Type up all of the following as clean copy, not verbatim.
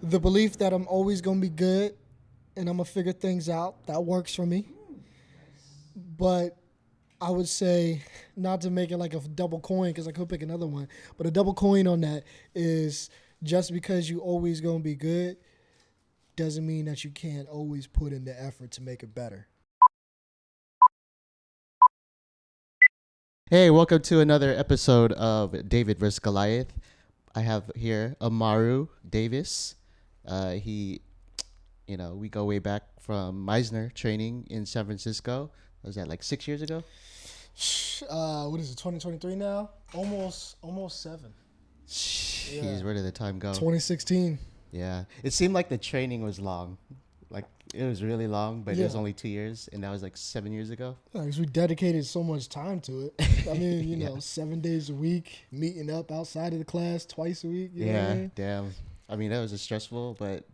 The belief that I'm always going to be good and I'm going to figure things out. That works for me. But I would say, not to make it like a double coin because I could pick another one, but a double coin on that is just because you always going to be good doesn't mean that you can't always put in the effort to make it better. Hey, welcome to another episode of David vs. Goliath. I have here Amaru Davis. We go way back from Meisner training in San Francisco. Was that like 6 years ago? What is it, 2023 now? Almost 7. Jeez, where did the time go? 2016. Yeah. It seemed like the training was long. Like, it was really long, but it was only 2 years, and that was like 7 years ago. Because we dedicated so much time to it. I mean, you know, 7 days a week, meeting up outside of the class twice a week. You know what I mean? Damn. I mean, that was stressful, but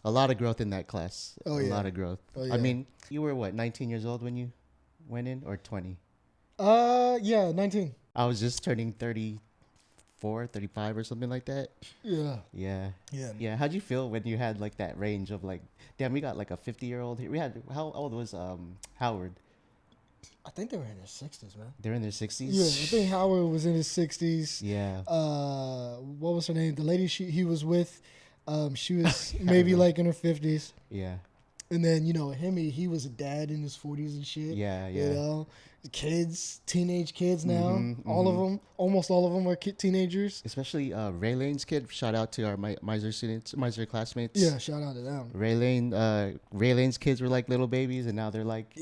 a lot of growth in that class. A lot of growth. Oh, yeah. I mean, you were, 19 years old when you went in, or 20? 19. I was just turning 34, 35 or something like that. Yeah. How'd you feel when you had like that range of like, damn, we got like a 50-year-old here. How old was Howard? I think they were in their 60s, man. They're in their 60s? Yeah, I think Howard was in his 60s. Yeah. What was her name? The lady he was with, she was maybe like in her 50s. Yeah. And then, you know, he was a dad in his 40s and shit. Yeah. You know, teenage kids now. Almost all of them are teenagers. Especially Ray Lane's kid. Shout out to our Meisner classmates. Yeah, shout out to them. Ray Lane's kids were like little babies, and now they're like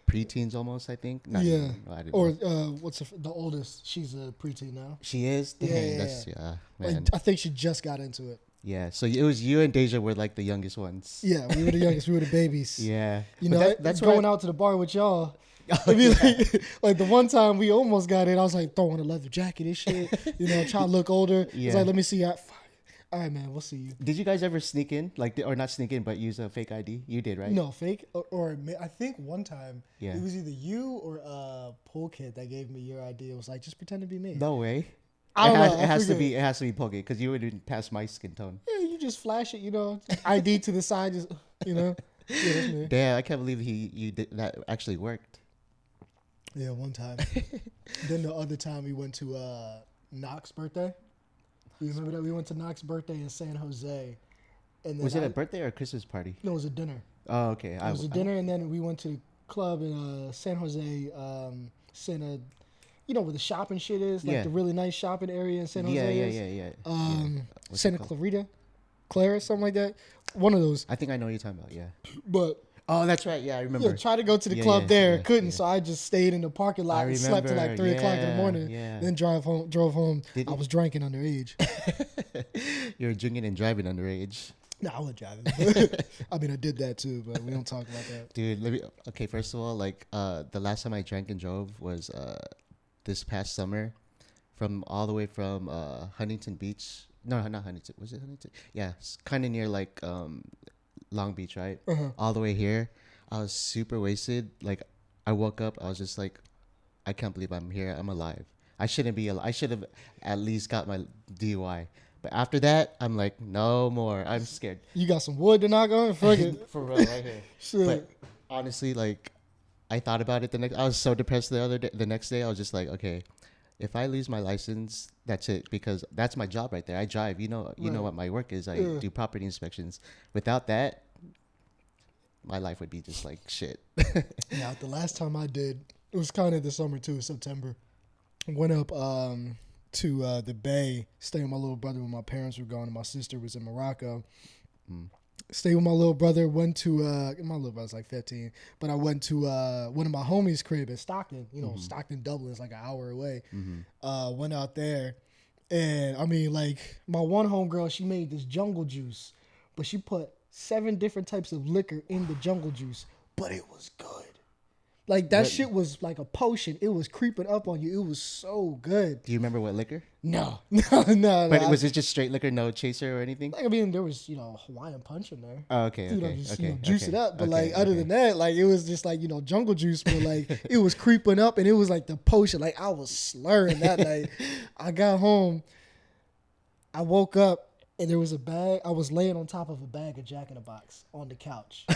preteens almost, I think. What's the oldest? She's a preteen now. She is? Dang, man. Like, I think she just got into it. Yeah, so it was you and Deja were like the youngest ones. Yeah, we were the youngest. We were the babies. Yeah. You know, that's going out to the bar with y'all. Like the one time we almost got in, I was like throwing a leather jacket and shit. You know, trying to look older. Yeah. It's like, let me see. All right, man, we'll see you. Did you guys ever sneak in? Or not sneak in, but use a fake ID? You did, right? No, fake. Or I think one time it was either you or a pool kid that gave me your ID. It was like, just pretend to be me. No way. It has to be Poke because you wouldn't pass my skin tone. Yeah, you just flash it, you know, ID to the side, just, you know. Yeah, that's me. Damn, I can't believe you did that actually worked. Yeah, one time. Then the other time we went to Knox's birthday. You remember that we went to Knox's birthday in San Jose? And then was it a birthday or a Christmas party? No, it was a dinner. Oh, okay. It was a dinner, and then we went to the club in San Jose, you know where the shopping shit is, like the really nice shopping area in San Jose. Santa Clara, something like that. One of those. I think I know what you're talking about. Yeah. But that's right. Yeah, I remember. Yeah, tried to go to the club there, couldn't. So I just stayed in the parking lot and slept till like 3 o'clock in the morning. Yeah. Then drove home. I was drinking underage. You were drinking and driving underage. No, I wasn't driving. I mean, I did that too, but we don't talk about that. Dude, first of all, like the last time I drank and drove was this past summer, all the way from Huntington Beach. No, not Huntington. Was it Huntington? Yeah, kind of near like Long Beach, right? Uh-huh. All the way here. I was super wasted. Like, I woke up. I was just like, I can't believe I'm here. I'm alive. I shouldn't be alive. I should have at least got my DUI. But after that, I'm like, no more. I'm scared. You got some wood to knock on? Fuck it. For real, right here. Shit. But honestly, like, I thought about it I was so depressed the next day. I was just like, okay, if I lose my license, that's it, because that's my job right there. I drive. You know what my work is. I do property inspections. Without that, my life would be just like shit. Yeah, the last time I did, it was kind of the summer too, September. I went up to the Bay, staying with my little brother when my parents were gone, and my sister was in Morocco. Stayed with my little brother, went to, my little brother's like 15, but I went to one of my homies' crib in Stockton. You know, Stockton, Dublin is like an hour away. Went out there, and I mean, like, my one homegirl, she made this jungle juice, but she put 7 different types of liquor in the jungle juice, but it was good. Like, that shit was like a potion. It was creeping up on you. It was so good. Do you remember what liquor? No. But was it just straight liquor, no chaser or anything? Like, I mean, there was, Hawaiian punch in there. Oh, okay, juice it up. But, other than that, like, it was just, like, jungle juice. But, like, it was creeping up, and it was, like, the potion. Like, I was slurring that night. I got home. I woke up. and there was a bag. I was laying on top of a bag of Jack in the Box on the couch.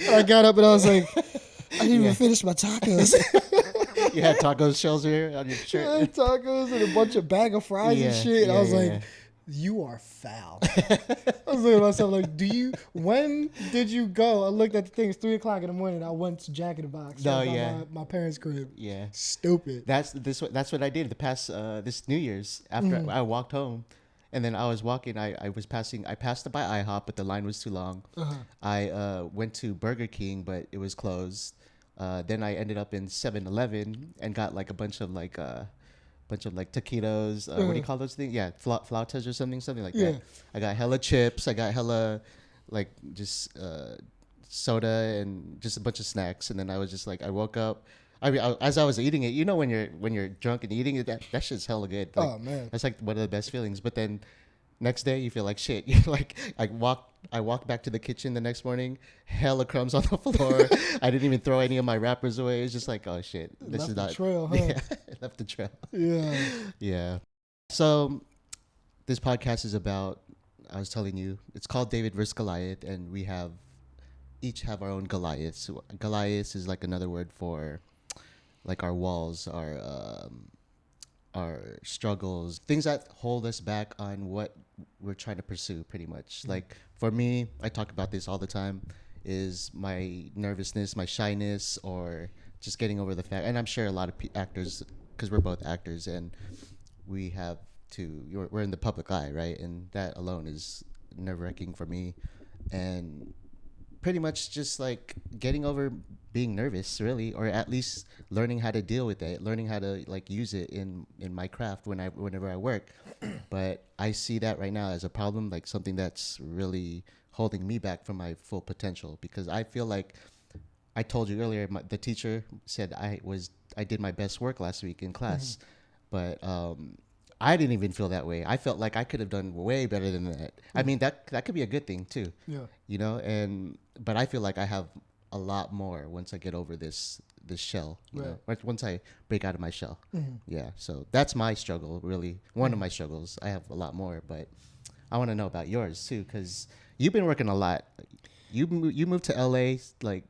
I got up and I was like, I didn't even finish my tacos. You had taco shells here on your shirt. Yeah, tacos and a bunch of bag of fries and shit. And I was like, you are foul. I was looking at myself like, when did you go? I looked at the thing. It's 3:00 in the morning. I went to Jack in the Box. My parents' crib. Yeah. Stupid. That's what I did the past this New Year's after I walked home, and then I was walking. I passed by IHOP, but the line was too long. I went to Burger King, but it was closed. Then I ended up in 7-Eleven and got like a bunch of taquitos. What do you call those things? Yeah, flautas or something like that. I got hella chips. I got hella like just soda and just a bunch of snacks. And then I was just like, I woke up. As I was eating it, you know, when you're drunk and eating it, that shit's hella good. Like, oh man, that's like one of the best feelings. But then next day you feel like shit. You're like, I walked back to the kitchen the next morning, hella crumbs on the floor. I didn't even throw any of my wrappers away. It's just like, oh shit, this left is the not trail, huh? Yeah, left the trail. Yeah. Yeah. So this podcast is about, I was telling you, it's called David vs. Goliath, and we each have our own Goliaths. So Goliaths is like another word for like our walls, our struggles, things that hold us back on what we're trying to pursue, pretty much. Like for me, I talk about this all the time, is my nervousness, my shyness, or just getting over the fact. And I'm sure a lot of actors, because we're both actors, and we're in the public eye, right? And that alone is nerve-wracking for me. And pretty much just like getting over being nervous, really, or at least learning how to deal with it, learning how to like use it in my craft whenever I work. But I see that right now as a problem, like something that's really holding me back from my full potential, because I feel like, I told you earlier, the teacher said I did my best work last week in class, but I didn't even feel that way. I felt like I could have done way better than that. I mean, that could be a good thing too. Yeah. You know, but I feel like I have a lot more once I get over this shell. You know, once I break out of my shell. Yeah. So that's my struggle, really. One of my struggles. I have a lot more, but I want to know about yours too, because you've been working a lot. You moved to LA like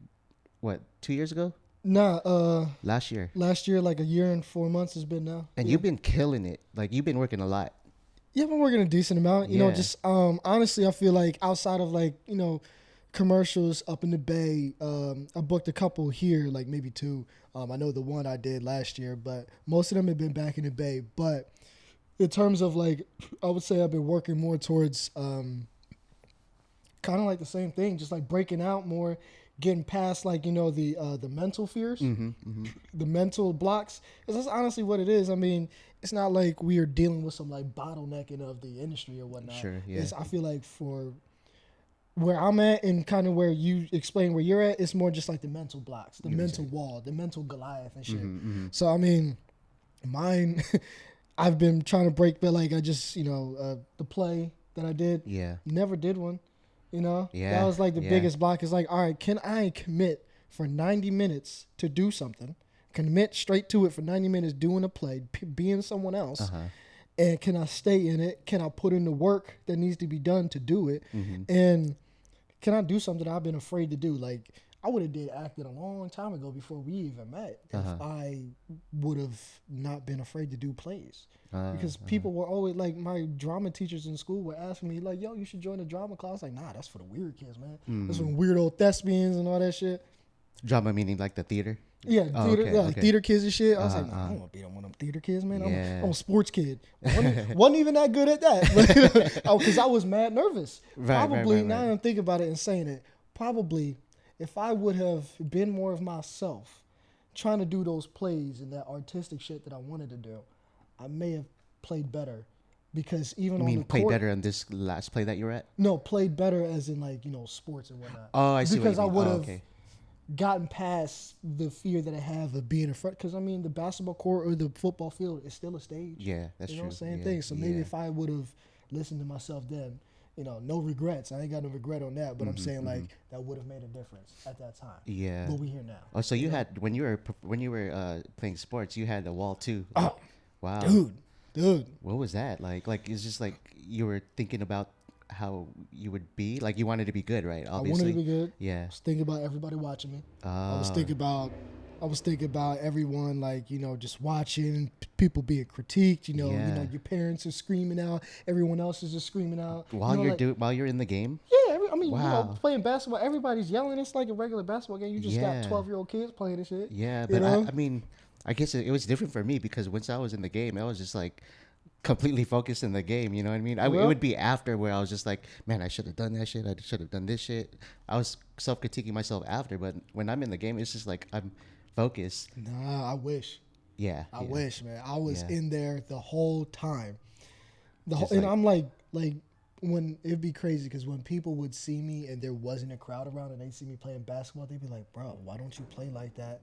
what, 2 years ago? Nah, last year, like a year and 4 months has been now. And you've been killing it. Like, you've been working a lot. Yeah, I've been working a decent amount. You know, just honestly, I feel like outside of like, you know, commercials up in the Bay, I booked a couple here, like maybe 2. I know the one I did last year, but most of them have been back in the Bay. But in terms of like, I would say I've been working more towards kind of like the same thing, just like breaking out more, getting past like, you know, the mental fears, the mental blocks. That's honestly what it is. I mean, it's not like we are dealing with some like bottlenecking of the industry or whatnot. Sure, yeah. I feel like for where I'm at and kind of where you explain where you're at, it's more just like the mental blocks, the mental wall, the mental Goliath and shit. So, I mean, mine, I've been trying to break, but like I just, you know, the play that I did, never did one. You know, that was like the biggest block. Is like, all right, can I commit for 90 minutes to do something? Commit straight to it for 90 minutes doing a play, being someone else. And can I stay in it? Can I put in the work that needs to be done to do it? And can I do something I've been afraid to do? Like, I would have did acting a long time ago before we even met if I would have not been afraid to do plays. Because people were always like, my drama teachers in school were asking me like, yo, you should join a drama class. Like, nah, that's for the weird kids, man. That's for weird old thespians and all that shit. Drama meaning like the theater? Yeah, theater, like theater kids and shit. I was like, nah, I don't want to be one of them theater kids, man. I'm a sports kid. Wasn't even that good at that. Because I was mad nervous. Probably, now I'm thinking about it and saying it, probably if I would have been more of myself, trying to do those plays and that artistic shit that I wanted to do, I may have played better. Because even on the court... played better on this last play that you were at? No, played better as in like, you know, sports and whatnot. Oh, I see. Because I would have gotten past the fear that I have of being in front. Because, I mean, the basketball court or the football field is still a stage. Yeah, that's true. You know, same thing. So maybe if I would have listened to myself then, you know, no regrets. I ain't got no regret on that. But I'm saying, like, that would have made a difference at that time. Yeah. But we here now. Oh, so you had, when you were playing sports, you had a wall too. Oh, wow. Dude. dude. What was that like? Like it's just like you were thinking about how you would be. Like you wanted to be good, right? I wanted to Obviously. be good. Yeah. I was thinking about everybody watching me. I was Uh, thinking about everyone, like, just watching, people being critiqued, Yeah. your parents are screaming out, everyone else is just screaming out. Like, While you're in the game. yeah, I mean, Wow. playing basketball, everybody's yelling. It's like a regular basketball game. You just got Yeah. 12-year-old kids playing this shit. Yeah, You but know? I mean, I guess it was different for me because once I was in the game, I was just like completely focused in the game. You know what I mean? It Well, would be after where I was just like, man, I should have done that shit. I should have done this shit. I was self critiquing myself after, but when I'm in the game, it's just like I'm focused. nah, I wish. Yeah, I yeah, wish, man. I was yeah. in there the whole time. Just And like, I'm like when it'd be crazy because when people would see me and there wasn't a crowd around and they see me playing basketball, they'd be like, "Bro, why don't you play like that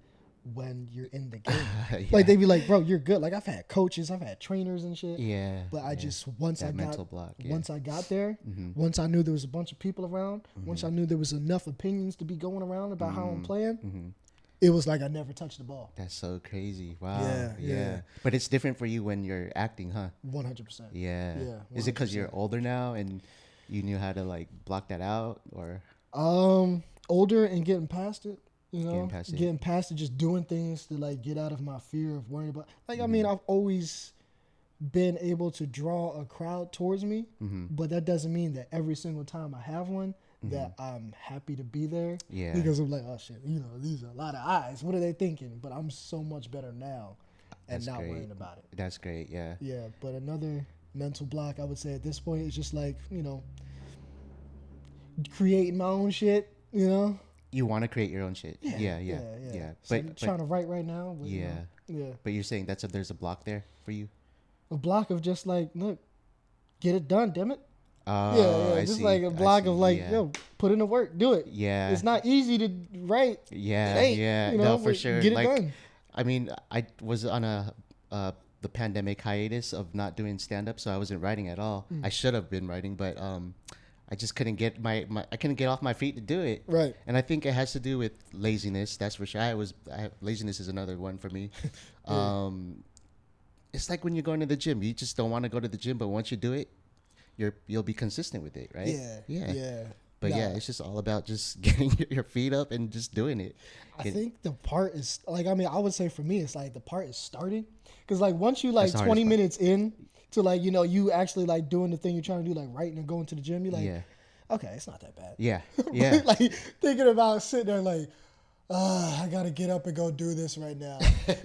when you're in the game?" yeah, Like they'd be like, "Bro, you're good." Like I've had coaches, I've had trainers and shit. yeah, But I yeah. just once That I mental got block. Yeah. once I got there, Mm-hmm. once I knew there was a bunch of people around, once I knew there was enough opinions to be going around about how I'm playing, Mm-hmm. it was like I never touched the ball. That's so crazy. Wow. Yeah, Yeah. yeah. But it's different for you when you're acting, huh? 100%. Yeah. Yeah, Is it because you're 100%. older now and you knew how to like block that out, or Older and getting past it, getting past it? just doing things to like get out of my fear of worrying about. Like, I Mm-hmm. mean, I've always been able to draw a crowd towards me, Mm-hmm. but that doesn't mean that every single time I have one that I'm happy to be there. Yeah. Because I'm like, oh shit, these are a lot of eyes. What are they thinking? But I'm so much better now, and That's not great. worrying about it. That's great. Yeah. Yeah, but another mental block I would say at this point is just like creating my own shit. You want to create your own shit. Yeah. So I'm trying to write right now. But, yeah. Yeah. But you're saying there's a block there for you. A block of just like, look, get it done, damn it. Oh, I just see. like a I block see. of like, Yeah. yo, put in the work, do it. Yeah. It's not easy to write. Yeah. It ain't, Yeah. No, for but sure. Get it Like, done. I mean, I was on the pandemic hiatus of not doing stand up, so I wasn't writing at all. I should have been writing, but I just couldn't get I couldn't get off my feet to do it. Right. And I think it has to do with laziness. That's for sure. Laziness is another one for me. It's like when you're going to the gym, you just don't want to go to the gym, but once you do it, you'll be consistent with it, right? Yeah. But Nah, yeah, it's just all about just getting your feet up and just doing it. I think the part is like, I mean, I would say for me, it's like the part is starting. Because like once you like That's the 20 hardest part. minutes in to like, you actually like doing the thing you're trying to do, like writing and going to the gym, you're like, Yeah. okay, it's not that bad. Yeah. But, Yeah. like thinking about sitting there like, I got to get up and go do this right now.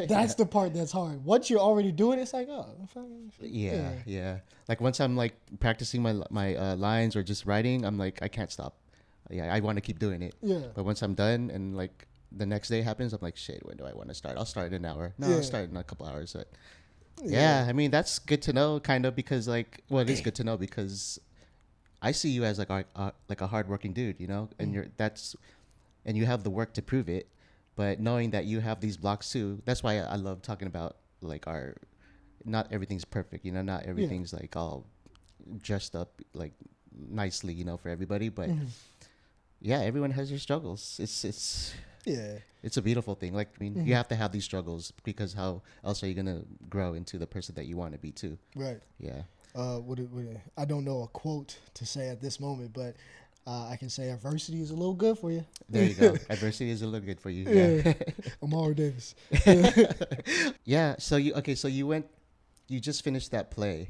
That's the part that's hard. Once you're already doing it, it's like, oh. Yeah. Like once I'm like practicing my lines or just writing, I'm like, I can't stop. Yeah, I want to keep doing it. Yeah. But once I'm done and like the next day happens, I'm like, shit, when do I want to start? I'll start in an hour. No, Yeah. I'll start in a couple hours. But yeah, I mean, that's good to know, kind of, because like, well, it is good to know because I see you as like a hardworking dude, and and you have the work to prove it. But knowing that you have these blocks too, that's why I love talking about like not everything's perfect, not everything's like all dressed up like nicely, for everybody. But yeah, everyone has their struggles. It's a beautiful thing. Like, I mean, you have to have these struggles because how else are you gonna grow into the person that you want to be too? Right. Yeah. I don't know a quote to say at this moment, but I can say adversity is a little good for you. There you go. Adversity is a little good for you. Yeah. Amaru Davis. Yeah. So you just finished that play.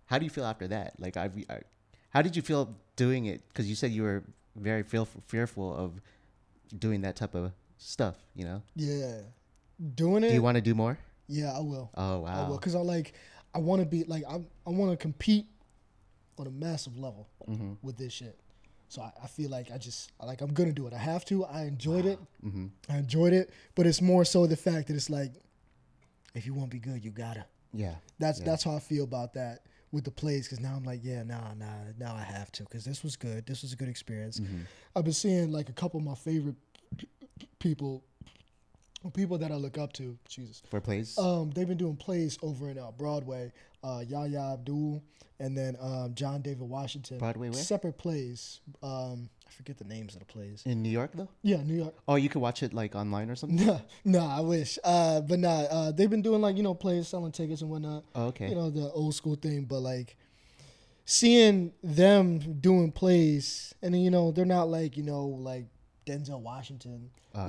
How do you feel after that? Like, how did you feel doing it? Because you said you were very fearful of doing that type of stuff, Yeah. Doing it. Do you want to do more? Yeah, I will. Oh, wow. I will. Because I want to be like, I want to compete on a massive level with this shit. So I feel like I'm going to do it. I have to. I enjoyed it. Mm-hmm. I enjoyed it. But it's more so the fact that it's like, if you want to be good, you gotta. Yeah. That's how I feel about that with the plays. Because now I'm like, yeah, now I have to. Because this was good. This was a good experience. I've been seeing like a couple of my favorite people that I look up to. Jesus. For plays? They've been doing plays over in Broadway. Yahya Abdul and then John David Washington. Broadway where? Separate plays. I forget the names of the plays. In New York though? Yeah, New York. Oh, you can watch it like online or something? No, I wish. But nah, they've been doing like, plays, selling tickets and whatnot. Oh, okay. The old school thing. But like seeing them doing plays, and then, they're not like, like Denzel Washington, Oh,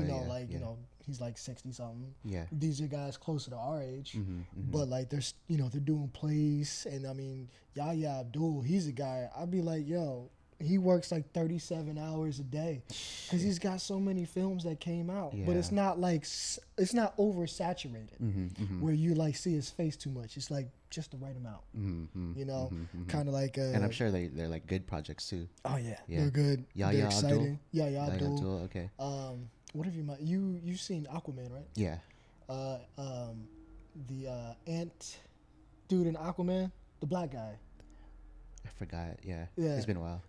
he's like 60 something. Yeah. These are guys closer to our age. Mm-hmm. But like they're doing plays, and I mean, Yahya Abdul, he's a guy. I'd be like, yo, he works like 37 hours a day because he's got so many films that came out. Yeah. But it's not like it's not oversaturated where you like see his face too much. It's like just the right amount. Kind of like. And I'm sure they're like good projects too. Oh yeah, they're good. Yahya they're Abdul? exciting. Yahya Abdul. Abdul, okay. What have you seen Aquaman, right? Yeah. The ant dude in Aquaman, the black guy. I forgot. Yeah. Yeah. It's been a while.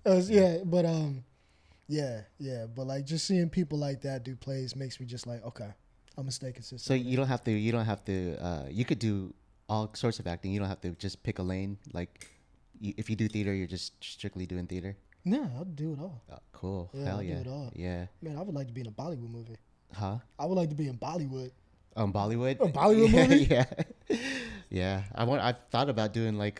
But like just seeing people like that do plays makes me just like, okay, I'm gonna stay consistent. So you don't have to. You could do all sorts of acting. You don't have to just pick a lane. Like, if you do theater, you're just strictly doing theater. Yeah, I'll do it all. Oh, cool. Yeah, Hell I'll yeah. do it all. Yeah. Man, I would like to be in a Bollywood movie. Huh? I would like to be in Bollywood. Bollywood. A Bollywood movie? Yeah. Yeah. I've thought about doing like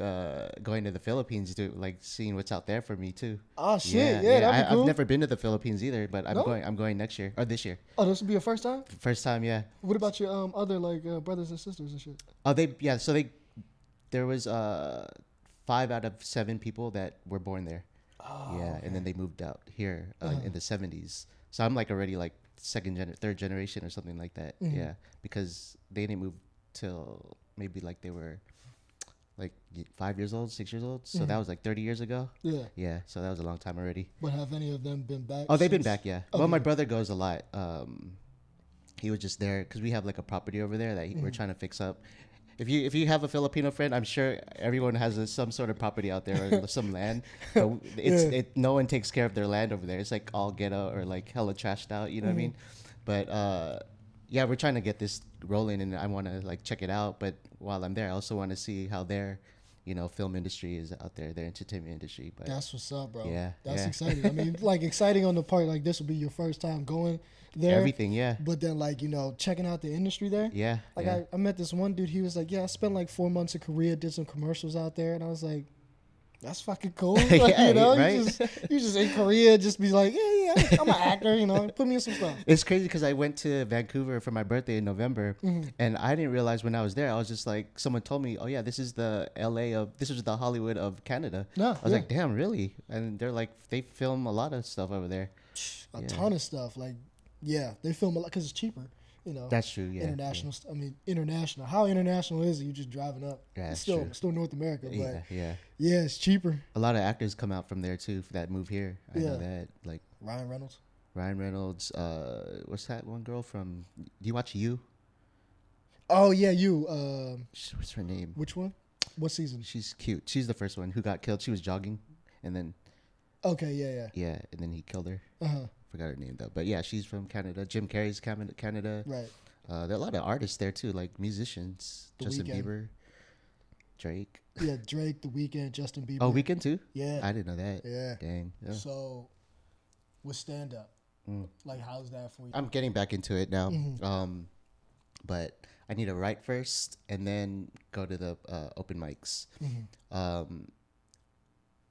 going to the Philippines, like seeing what's out there for me too. Oh shit! Yeah, that'd be cool. I've never been to the Philippines either, but No? I'm going next year or this year. Oh, this would be your first time? First time, yeah. What about your other like brothers and sisters and shit? Oh, there was 5 out of 7 people that were born there. Oh, yeah, okay. and then they moved out here in the 70s. So I'm like already like third generation or something like that. Mm-hmm. Yeah, because they didn't move till maybe like they were like 5 years old, 6 years old. So that was like 30 years ago. Yeah. Yeah, so that was a long time already. But have any of them been back? Oh, they've been since? back, yeah. Okay. Well, my brother goes a lot. He was just there because we have like a property over there that we're trying to fix up. If you have a Filipino friend, I'm sure everyone has some sort of property out there or some land. But no one takes care of their land over there. It's like all ghetto or like hella trashed out. You know what I mean? But yeah, we're trying to get this rolling, and I want to like check it out. But while I'm there, I also want to see how their film industry is out there, their entertainment industry. But that's what's up, bro. Yeah, that's exciting. I mean, like exciting on the part like this will be your first time going there. Everything, yeah. But then like checking out the industry there. Yeah. Like yeah. I met this one dude. He was like, yeah, I spent like 4 months in Korea, did some commercials out there, and I was like, that's fucking cool. Like, Yeah, right? you just in Korea, just be like, yeah, I'm an actor. Put me in some stuff. It's crazy because I went to Vancouver for my birthday in November, and I didn't realize when I was there. I was just like, someone told me, "Oh yeah, this is the this is the Hollywood of Canada." No, I was like, "Damn, really?" And they're like, they film a lot of stuff over there. A ton of stuff. Like, yeah, they film a lot because it's cheaper. That's true. Yeah. International. I mean, international. How international is it? You just driving up. Yeah, it's that's still North America, but yeah. it's cheaper. A lot of actors come out from there too that move here. I know that. Like Ryan Reynolds. What's that one girl from? Do you watch You? Oh yeah, You. What's her name? Which one? What season? She's cute. She's the first one who got killed. She was jogging, and then. Okay. Yeah. Yeah, and then he killed her. Uh-huh. Forgot her name though, but yeah, she's from Canada. Jim Carrey's Canada. Right. There are a lot of artists there too, like musicians. Justin Bieber, Drake. Yeah, Drake, The Weeknd, Justin Bieber. Oh, Weeknd too? Yeah. I didn't know that. Yeah. Dang. Yeah. So, with stand up, like how's that for you? I'm getting back into it now. But I need to write first and then go to the open mics.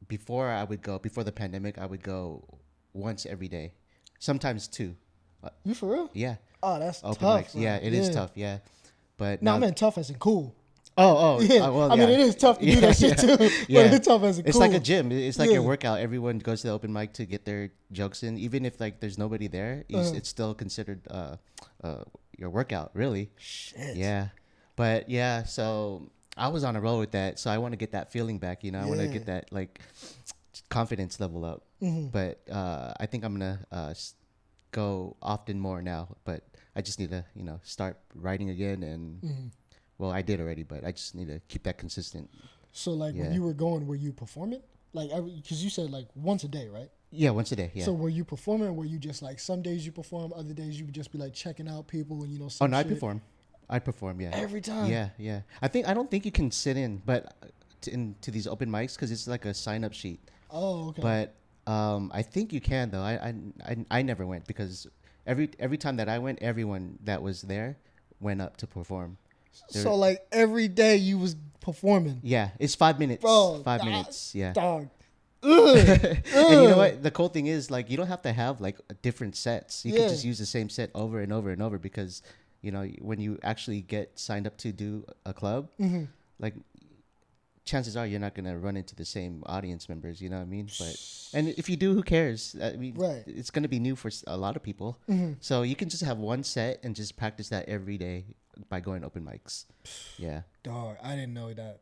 Before the pandemic, I would go once every day. Sometimes 2. You for real? Yeah. Oh, that's Open tough. mics. Yeah, it is tough. Yeah. But no, now, I meant tough as in cool. Oh, yeah. Well, I mean, it is tough to do that shit too. Yeah. But it's tough as in It's cool. like a gym. It's like a workout. Everyone goes to the open mic to get their jokes in, even if like there's nobody there. It's still considered your workout, really. Shit. Yeah. But yeah, so I was on a roll with that. So I want to get that feeling back. I want to get that like confidence level up. But I think I'm gonna go often more now. But I just need to start writing again. And well, I did already, but I just need to keep that consistent. So like when you were going, were you performing? Like because you said like once a day, right? Yeah, once a day. Yeah. So were you performing? Or were you just like some days you perform, other days you would just be like checking out people and Oh no, I perform. I perform. Yeah. Every time. Yeah. I don't think you can sit in, but into these open mics because it's like a sign up sheet. Oh, okay. But I think you can though. I never went because every time that I went, everyone that was there went up to perform. So like every day you was performing, Yeah, it's 5 minutes. bro. 5 minutes. Yeah. Dog. And you know what? The cool thing is, like, you don't have to have like different sets. You Yeah. can just use the same set over and over and over because, when you actually get signed up to do a club, Mm-hmm. like, chances are you're not gonna run into the same audience members. You know what I mean? And if you do, who cares? I mean, Right. it's gonna be new for a lot of people. Mm-hmm. So you can just have one set and just practice that every day by going to open mics. Yeah. Dog, I didn't know that.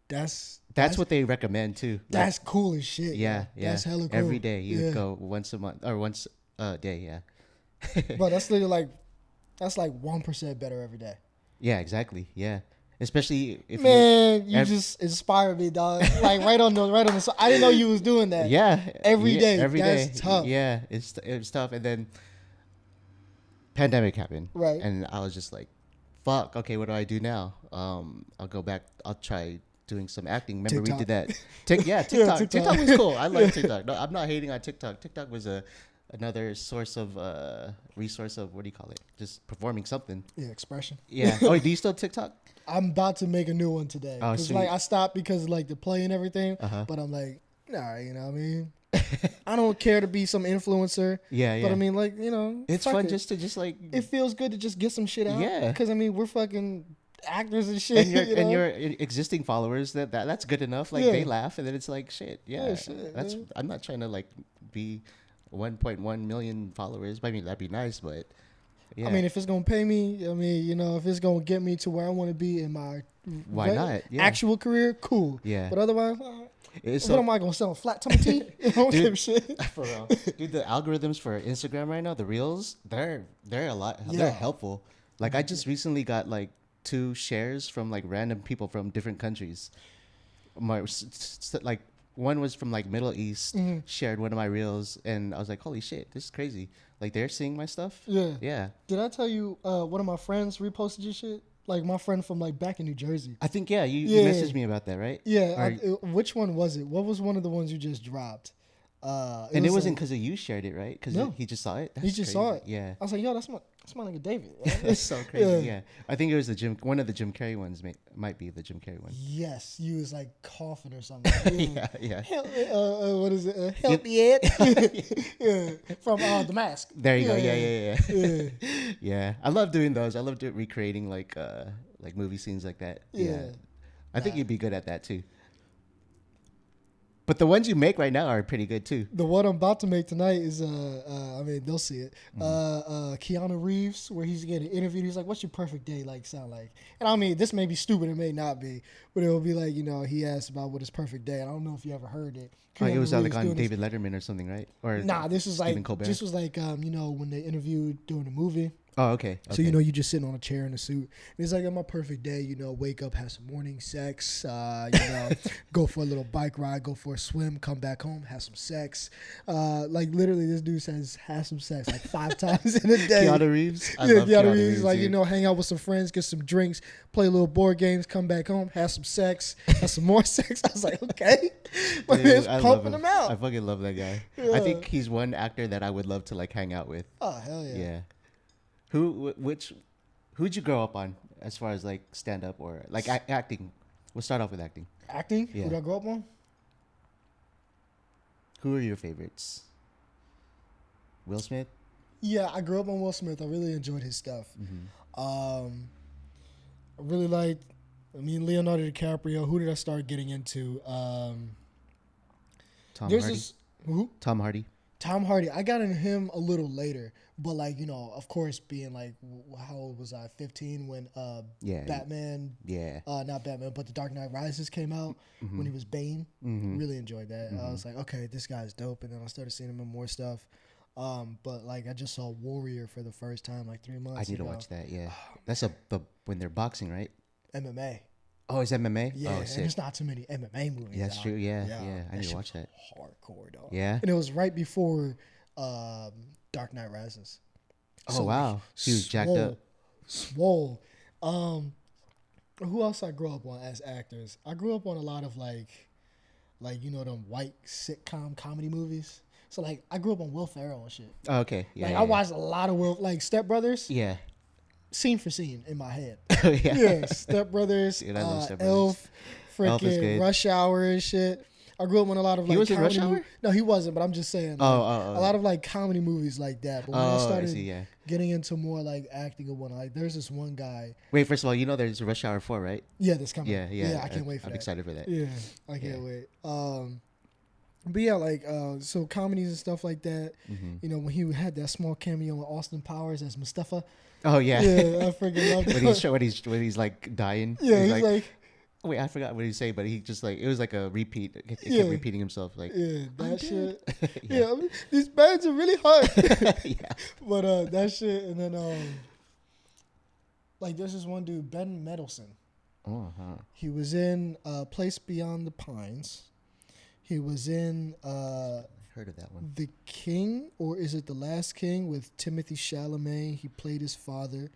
That's what they recommend too. Like, That's cool as shit. yeah, yo. yeah. That's hella cool. Every day you go once a month or once a day. Yeah. Bro, that's literally that's like 1% better every day. Yeah, exactly. Yeah, especially if you just inspired me, dog. Like right on the. So I didn't know you was doing that. Yeah, Every day. Every day. That's tough. Yeah, it's tough. And then pandemic happened. Right. And I was just like, "Fuck. Okay, what do I do now? I'll go back. I'll try doing some acting. Remember TikTok. we did that? TikTok. TikTok. TikTok was cool. I like TikTok. No, I'm not hating on TikTok. TikTok was another source of resource of what do you call it? Just performing something. Yeah, expression. Yeah. Oh, do you still TikTok? I'm about to make a new one today. Oh, Because sweet. like I stopped because of, like the play and everything. Uh-huh. But I'm like, nah, you know what I mean? I don't care to be some influencer. Yeah. But I mean, like, It's fuck fun it. just to like. It feels good to just get some shit out. Yeah. Because I mean, we're fucking actors and shit. And your existing followers that's good enough. Like they laugh and then it's like shit. Yeah. Shit, that's man. I'm not trying to like be 1.1 million followers. I mean that'd be nice, but yeah. I mean, if it's gonna pay me, I mean, if it's gonna get me to where I want to be in my Why not? Yeah. actual career, cool. Yeah. But otherwise, It's what am I gonna sell? Flat tummy tea? I don't Dude. give shit. for real. Dude, the algorithms for Instagram right now, the reels, they're a lot. Yeah. They're helpful. Like I just recently got like 2 shares from like random people from different countries. Like one was from like Middle East, shared one of my reels, and I was like, holy shit, this is crazy. Like they're seeing my stuff. Yeah. Yeah. Did I tell you one of my friends reposted your shit? Like my friend from like back in New Jersey. I think you Yeah. messaged me about that, right? Yeah. Or- Which one was it? What was one of the ones you just dropped? and it wasn't because you shared it, right? Because No. he just saw it. That's He just crazy. saw it. Yeah. I was like, yo, that's my nigga David. That's so crazy. Yeah. Yeah. I think it was one of the Jim Carrey ones. Might be the Jim Carrey one. Yes, you was like coughing or something. Yeah. Help, what is it? Help me, Ed. Yeah, from The Mask. There you go. Yeah. Yeah. Yeah. I love doing those. I love recreating like movie scenes like that. Yeah. I think you'd be good at that too. But the ones you make right now are pretty good too. The one I'm about to make tonight is I mean they'll see it. Keanu Reeves, where he's getting interviewed. He's like, "What's your perfect day like sound like?" And I mean, this may be stupid, it may not be, but it'll be like he asked about what his perfect day. And I don't know if you ever heard it. Oh, it was Keanu like Reeves on doing this- David Letterman or something, right? Or Nah, this was like Stephen Colbert? this was like when they interviewed during the movie. Oh, okay. So you just sitting on a chair in a suit. And it's like on my perfect day, wake up, have some morning sex, go for a little bike ride, go for a swim, come back home, have some sex. Like literally, this dude says have some sex like 5 times in a day. Keanu Reeves. I Yeah, love Keanu Reeves. Like dude. hang out with some friends, get some drinks, play a little board games, come back home, have some sex, have some more sex. I was like, okay, my Dude, man's I love pumping him. them out. I fucking love that guy. Yeah. I think he's one actor that I would love to like hang out with. Oh hell yeah. Yeah. Who'd you grow up on as far as like stand up or like acting? We'll start off with acting. Acting? Yeah. Who did I grow up on? Who are your favorites? Will Smith? Yeah, I grew up on Will Smith. I really enjoyed his stuff. Mm-hmm. I really liked. Leonardo DiCaprio. Who did I start getting into? Tom There's Hardy. who? Tom Hardy. Tom Hardy. I got into him a little later, but of course, being like, how old was I? 15 when Yeah. Batman. Yeah. Not Batman, but The Dark Knight Rises came out when he was Bane. Mm-hmm. Really enjoyed that. I was like, okay, this guy's dope, and then I started seeing him in more stuff. But like I just saw Warrior for the first time like 3 months I need ago. to watch that. Yeah. That's when they're boxing, right? MMA. Oh, it's MMA? Yeah, Oh, and sick. there's not too many MMA movies. Yeah, that's out. true. Yeah. I need to shit watch was that. Hardcore, dog. Yeah? And it was right before Dark Knight Rises. Oh, wow. He was jacked up. Swole. Who else I grew up on as actors? I grew up on a lot of like them white sitcom comedy movies. So like I grew up on Will Ferrell and shit. Oh, okay. Yeah. Like yeah, I watched a lot of like Step Brothers, Yeah. scene for scene in my head. Yeah. Yeah, Step Brothers, Dude, I love Step Brothers. Elf, Elf is freaking good. Rush Hour and shit. I grew up on a lot of He like was in Rush comedy Hour? No, he wasn't, but I'm just saying like, a lot of like comedy movies like that. But when I I started see, yeah. getting into more like acting and whatnot, like there's this one guy. Wait, first of all, you know there's Rush Hour 4, right? Yeah, that's coming. Yeah. I can't wait for I'm that. excited for that. Yeah, I can't wait. But yeah, like so comedies and stuff like that. Mm-hmm. You know, when he had that small cameo in Austin Powers as Mustafa. Oh yeah. Yeah, I freaking loved it. when he's like dying. Yeah, he's like wait, I forgot what he say, but he just like it was like a repeat. It kept repeating himself. Like yeah, that shit. yeah. Yeah, I mean, these bands are really hard. Yeah. But that shit, and then like there's this one dude, Ben Mendelsohn. Oh, huh. He was in Place Beyond the Pines. He was in Heard of that one. The King, or is it The Last King with Timothy Chalamet? He played his father.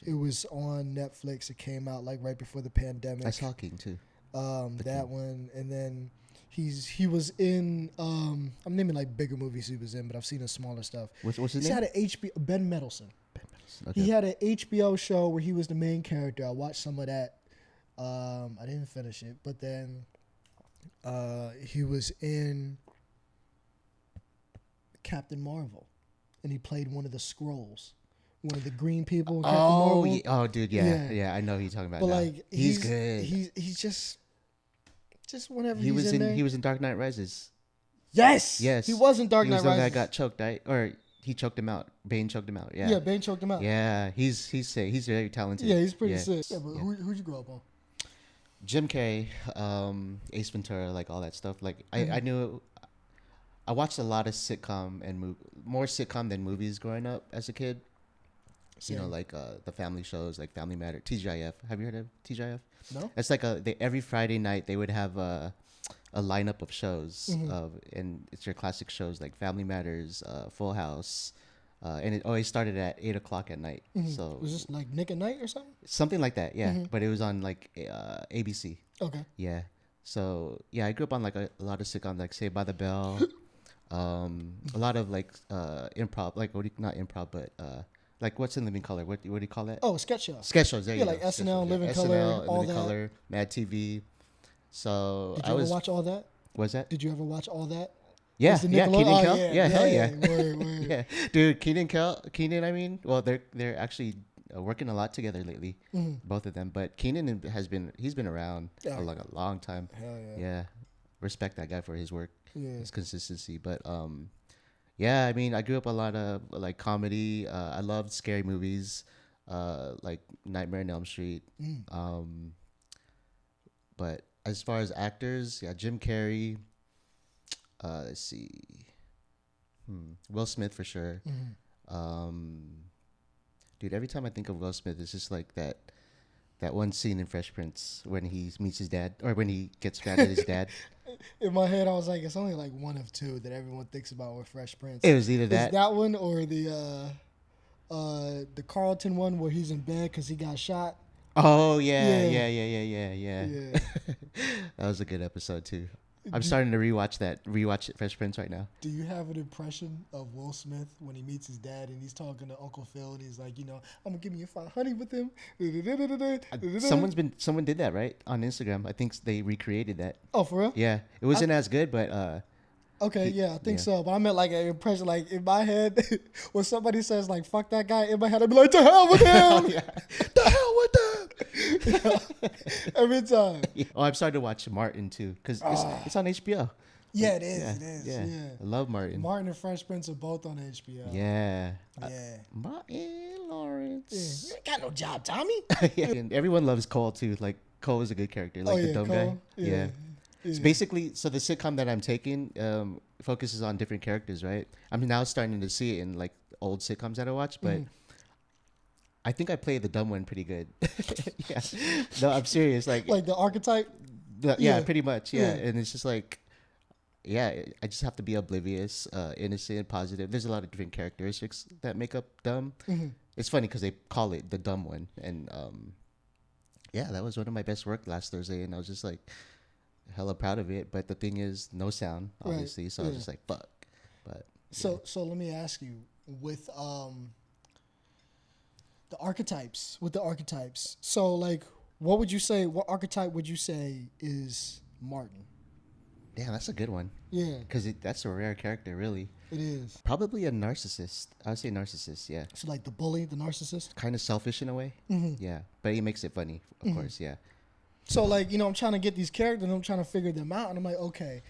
It was on Netflix. It came out like right before the pandemic. I saw King too. That one, and then he was in I'm naming like bigger movies he was in, but I've seen his smaller stuff. What's his He's name? had an HBO. Ben Mendelsohn. Okay. He had an HBO show where he was the main character. I watched some of that. I didn't finish it, but then he was in Captain Marvel, and he played one of the Skrulls, one of the green people in Captain Marvel. Yeah. Oh, dude, yeah. I know who you're talking about. But now. like he's good. He's just whenever He was in there. he was in Dark Knight Rises. Yes. Yes. He was in Dark Knight He was the Rises. guy that got choked, right? Or he choked him out. Bane choked him out. Yeah. Yeah, Bane choked him out. Yeah, he's sick. He's very talented. Yeah, he's pretty sick. Yeah, but yeah. who'd you grow up on? Jim Carrey, Ace Ventura, like all that stuff. Like I knew, I watched a lot of sitcom and more sitcom than movies growing up as a kid. Same. You know, like the family shows, like Family Matter, TGIF. Have you heard of TGIF? No. It's like every Friday night they would have a lineup of shows, and it's your classic shows like Family Matters, Full House. And it always started at 8:00 at night. So Was this like Nick at Night or something? something like that, yeah. But it was on like ABC. Okay. Yeah. So yeah, I grew up on like a lot of sitcoms, like Saved by the Bell, a lot of like improv, like not improv, but like What's in Living Color? What do you call that? Oh, sketch show. Sketch shows. There Yeah, you like go. SNL, Sketch shows, Living yeah. Color, SNL, all Living that. Color, Mad TV. So Did you ever watch all that? Was that? Did you ever watch all that? Yeah, Was the yeah, Keenan Nickelode- Kel. oh, Yeah, hell yeah. Word. Yeah, dude, Keenan. I mean, well, they're actually working a lot together lately, both of them. But Keenan he's been around for like a long time. Hell yeah. Yeah, respect that guy for his work, Yeah. his consistency. But yeah, I mean, I grew up a lot of like comedy. I loved scary movies, like Nightmare on Elm Street. But as far as actors, yeah, Jim Carrey. Let's see. Will Smith for sure. Dude, every time I think of Will Smith, it's just like that one scene in Fresh Prince when he meets his dad, or when he gets mad at his dad. In my head, I was like, it's only like one of two that everyone thinks about with Fresh Prince. It was either It's that. that one or the Carlton one where he's in bed because he got shot. Oh yeah. Yeah. That was a good episode too. I'm starting to rewatch Fresh Prince right now. Do you have an impression of Will Smith when he meets his dad and he's talking to Uncle Phil and he's like, I'm gonna give me a fine honey with him. Someone did that right on Instagram. I think they recreated that. Oh, for real? Yeah, it wasn't as good, but Okay, yeah, I think yeah. so. But I meant like an impression, like in my head, when somebody says like "fuck that guy," in my head I'd be like, "To hell with him! To hell with him!" Every time. Oh, I'm starting to watch Martin too because it's on HBO. Yeah, it is. Yeah. I love Martin. Martin and Fresh Prince are both on HBO. Yeah. Yeah. Martin Lawrence. You ain't got no job, Tommy. Yeah. And everyone loves Cole too. Like Cole is a good character. Like the dumb Cole. guy. Yeah. It's basically, so the sitcom that I'm taking focuses on different characters, right? I'm now starting to see it in like old sitcoms that I watch, but I think I play the dumb one pretty good. Yeah. No, I'm serious. Like the archetype. yeah, pretty much. Yeah. Yeah. And it's just like, yeah, I just have to be oblivious, innocent, positive. There's a lot of different characteristics that make up dumb. It's funny because they call it the dumb one. And yeah, that was one of my best work last Thursday. And I was just like, hella proud of it. But the thing is, no sound, Right, obviously. So I was yeah. just like, fuck. But So let me ask you with the archetypes. With the archetypes, so like, what would you say? What archetype would you say is Martin? damn, that's a good one. Yeah, Because that's a rare character, really. it is. Probably a narcissist. I would say narcissist, yeah. So like the bully, the narcissist. Kind of selfish in a way. Mm-hmm. Yeah. But he makes it funny, of course, yeah. So like, I'm trying to get these characters and I'm trying to figure them out, and I'm like, okay,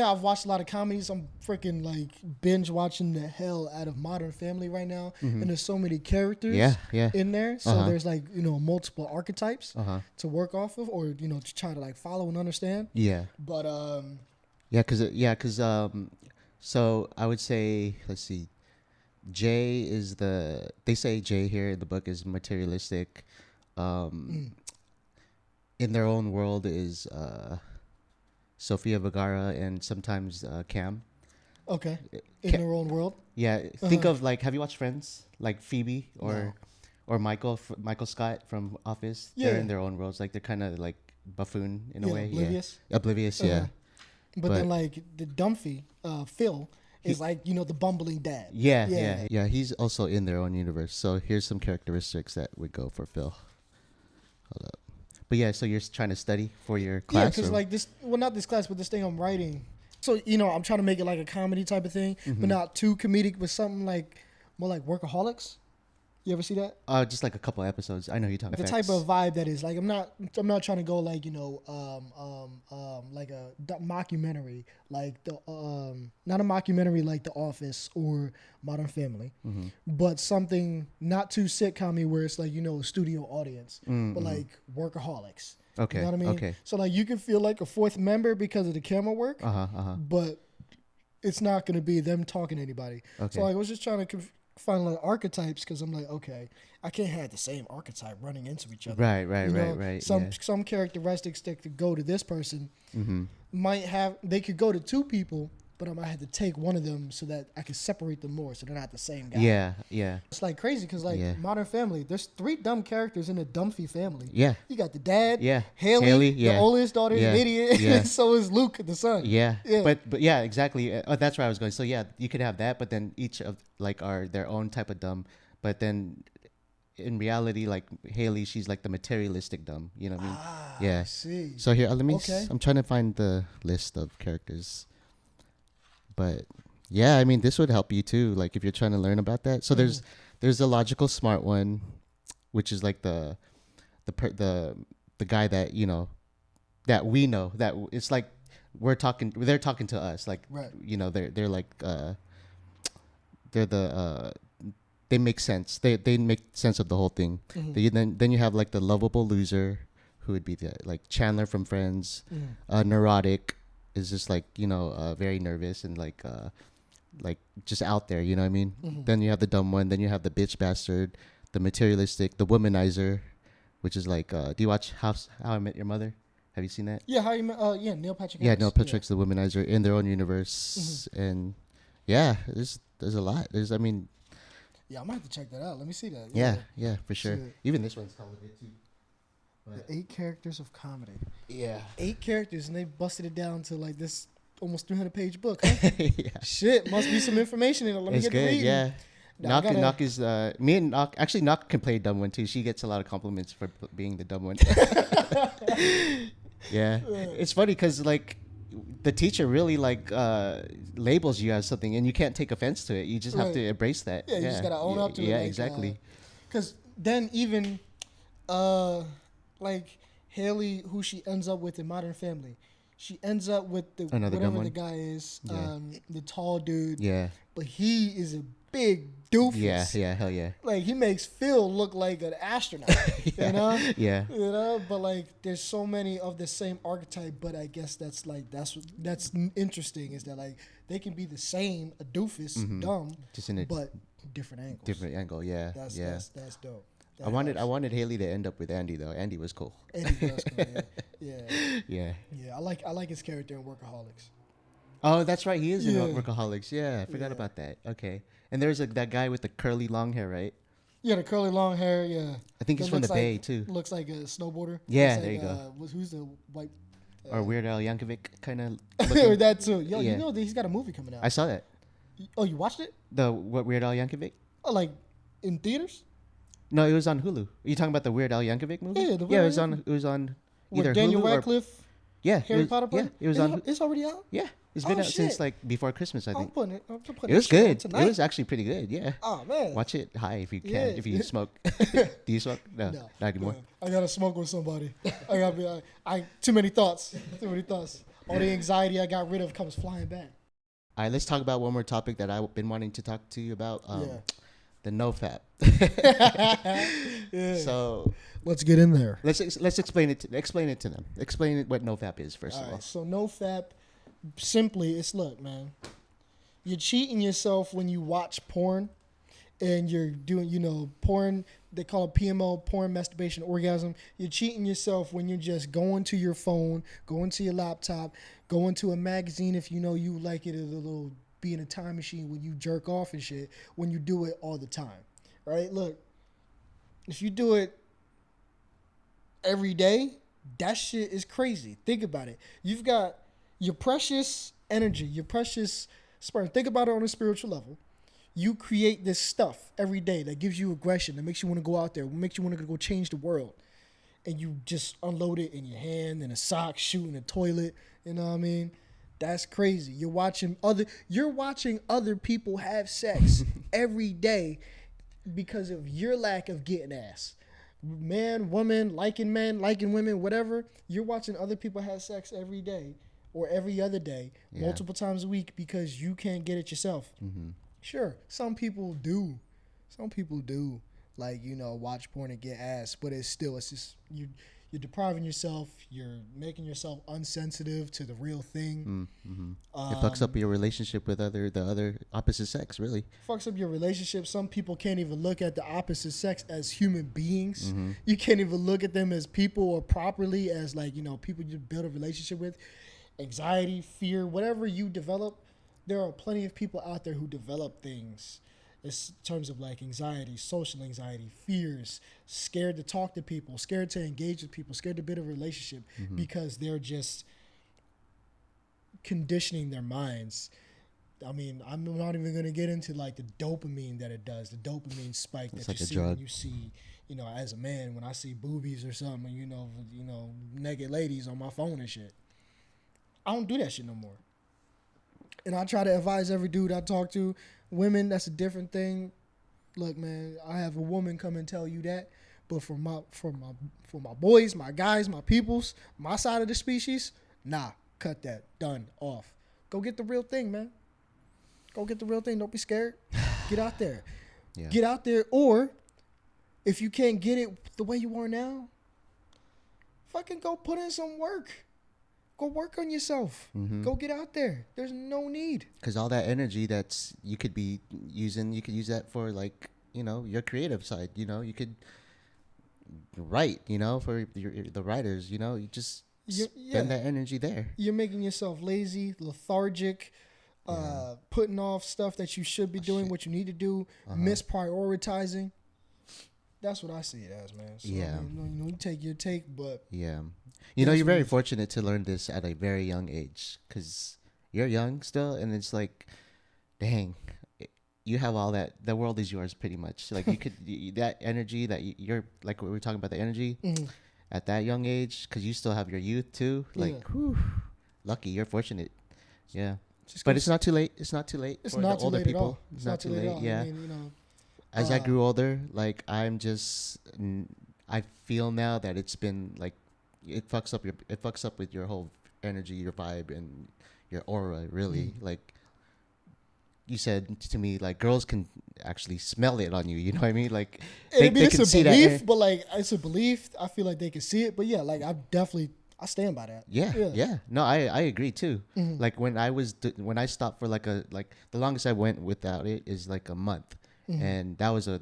I've watched a lot of comedies. I'm freaking like binge watching the hell out of Modern Family right now, and there's so many characters Yeah. in there. So there's like multiple archetypes to work off of, or to try to like follow and understand. Yeah. But Because so I would say, let's see, Jay is they say Jay here in the book is materialistic. In their own world is Sofia Vergara and sometimes Cam. okay, in their own world. Yeah, think of like, have you watched Friends? Like Phoebe or No. or Michael Scott from Office. Yeah. They're in their own worlds. Like they're kind of like buffoon in a way. Oblivious. Yeah. Oblivious. Yeah. But then like the Dumphy, Phil is like the bumbling dad. Yeah. He's also in their own universe. So here's some characteristics that would go for Phil. Hold up. But yeah, so you're trying to study for your class? Yeah, because like this, well, not this class, but this thing I'm writing. So I'm trying to make it like a comedy type of thing, but not too comedic, but something like more like Workaholics. You ever see that? Just like a couple episodes. I know you're talking The type of vibe that is like I'm not trying to go like like a mockumentary, like the not a mockumentary like The Office or Modern Family, but something not too sitcom-y where it's like a studio audience, but like Workaholics. Okay. You know what I mean? Okay. So like you can feel like a fourth member because of the camera work, but it's not going to be them talking to anybody. Okay. So like, I was just trying to find like archetypes because I'm like, okay, I can't have the same archetype running into each other. Right. Some characteristics that could go to this person they could go to two people, but I might have to take one of them so that I can separate them more so they're not the same guy. Yeah. It's like crazy because like Modern Family, there's 3 dumb characters in the Dumphy family. Yeah. You got the dad, Yeah. Haley, yeah. the oldest daughter is an idiot, Yeah. so is Luke, the son. Yeah. Yeah. But yeah, exactly. That's where I was going. So yeah, you could have that, but then each of like are their own type of dumb. But then in reality, like Haley, she's like the materialistic dumb. You know what I mean? Yeah. I see. So here, let me. Okay. I'm trying to find the list of characters. But yeah, I mean, this would help you too. Like if you're trying to learn about that. So there's the logical smart one, which is like the guy that that we know that it's like they're talking to us like Right. they're like they're the they make sense. They make sense of the whole thing. Then you have like the lovable loser, who would be the like Chandler from Friends. Neurotic is just like very nervous and like just out there. You know what I mean? Then you have the dumb one. Then you have the bitch bastard, the materialistic, the womanizer, which is like do you watch How I Met Your Mother? Have you seen that? Yeah, how you met? Neil Patrick. Yeah, Harris. Neil Patrick's the womanizer in their own universe, and yeah, there's a lot. Yeah, I might have to check that out. Let me see that. Yeah, for sure. Shit. Even this one's hella good too. The 8 characters of comedy. Yeah. 8 characters, and they busted it down to like this almost 300-page book. Huh? Yeah. Shit, must be some information in it. Let me It's get to good. reading. Yeah. Now, Knock is me and Knock. Actually, Knock can play a dumb one too. She gets a lot of compliments for being the dumb one. Yeah, it's funny because like the teacher really like labels you as something, and you can't take offense to it. You just have to embrace that. Yeah, you just gotta own up to it. Yeah, like, exactly. Because then even like Haley, who she ends up with in Modern Family, she ends up with Another dumb whatever one? the guy is, Yeah. the tall dude. Yeah. But he is a big doofus. Yeah. Hell yeah. Like he makes Phil look like an astronaut. You know? Yeah. But like there's so many of the same archetype, but I guess that's interesting is that like they can be the same, a doofus, dumb, Just in a but different angles. different angle. Yeah. That's dope. That I wanted helps. Haley to end up with Andy though. Andy was cool. Andy does cool, yeah. Yeah. I like his character in Workaholics. Oh, that's right. He is in Yeah. Workaholics. Yeah, I forgot Yeah. about that. Okay. And there's that guy with the curly long hair, right? Yeah, the curly long hair. Yeah, I think he's That from the looks Bay like- too. Looks like a snowboarder. Yeah, Looks there like, you go. Who's the white or Weird Al Yankovic kind of Or looking. that too. Yo, Yeah. you know that he's got a movie coming out. I saw that. Oh, you watched it? The what Weird Al Yankovic? Oh, like in theaters? No, it was on Hulu. Are you talking about the Weird Al Yankovic movie? Yeah, It was on. It was on either With Daniel Hulu or Radcliffe, yeah, Harry Potter. Yeah, it was on. It's already out. Yeah, it's been Oh, out since shit. like before Christmas, I I'm think. putting it. I'm putting It was that shit on good. tonight. It was actually pretty good. Yeah. Oh man. Watch it high if you can. Yeah. If you smoke. Do you smoke? No, No, not anymore. no. I gotta smoke with somebody. I gotta be. I too many thoughts. Too many thoughts. All the anxiety I got rid of comes flying back. All right, let's talk about one more topic that I've been wanting to talk to you about. Yeah. The NOFAP. Yeah. So Let's get in there. let's explain it. Explain it to them. Explain what NOFAP is first All of all. right. So NoFap, simply, it's look, man. You're cheating yourself when you watch porn, and you're doing, porn. They call it PMO, porn, masturbation, orgasm. You're cheating yourself when you're just going to your phone, going to your laptop, going to a magazine if you know you like it, a little be in a time machine when you jerk off and shit. When you do it all the time, right? Look, if you do it every day, that shit is crazy. Think about it. You've got your precious energy, your precious sperm. Think about it on a spiritual level. You create this stuff every day that gives you aggression, that makes you want to go out there, makes you want to go change the world. And you just unload it in your hand, in a sock, shoot in a toilet. You know what I mean? That's crazy. You're watching other people have sex every day because of your lack of getting ass. Man, woman, liking men, liking women, whatever. You're watching other people have sex every day or every other day, multiple times a week because you can't get it yourself. Mm-hmm. Sure, some people do. Some people do, like, watch porn and get ass, but it's just you're depriving yourself. You're making yourself unsensitive to the real thing. Mm-hmm. It fucks up your relationship with the other opposite sex, really. Fucks up your relationship. Some people can't even look at the opposite sex as human beings. Mm-hmm. You can't even look at them as people or properly as people you build a relationship with. Anxiety, fear, whatever you develop, there are plenty of people out there who develop things in terms of anxiety, social anxiety, fears, scared to talk to people, scared to engage with people, scared to build a relationship because they're just conditioning their minds. I mean, I'm not even going to get into the dopamine that it does, the dopamine spike It's that like you a see drug. when you see, as a man, when I see boobies or something, naked ladies on my phone and shit. I don't do that shit no more. And I try to advise every dude I talk to. Women, that's a different thing. Look, man, I have a woman come and tell you that. But for my boys, my guys, my peoples, my side of the species, nah, cut that. Done. Off. Go get the real thing, man. Go get the real thing. Don't be scared. Get out there. Yeah. Get out there. Or if you can't get it the way you are now, fucking go put in some work. Go work on yourself. Mm-hmm. Go get out there. There's no need. Because all that energy that's you could be using, you could use that for your creative side. You could write. For the writers. You just spend that energy there. You're making yourself lazy, lethargic, putting off stuff that you should be doing, what you need to do, misprioritizing. That's what I see it as, man. So, Yeah. You take your take, but Yeah. You're very fortunate to learn this at a very young age because you're young still, and it's like, dang, you have all that. The world is yours pretty much. Like you could, that energy that you're like, we were talking about the energy at that young age because you still have your youth too. Like, whew, lucky, you're fortunate. Yeah. But it's not too late. It's not too late for the older people. It's not too late. Yeah. I mean, As I grew older, I feel now that it's been it fucks up with your whole energy, your vibe, and your aura. Really, like you said to me, girls can actually smell it on you. You know what I mean? It's a belief, but it's a belief. I feel like they can see it, but yeah, I stand by that. Yeah. No, I agree too. Mm-hmm. When I stopped for the longest I went without it is a month. Mm-hmm. And that was a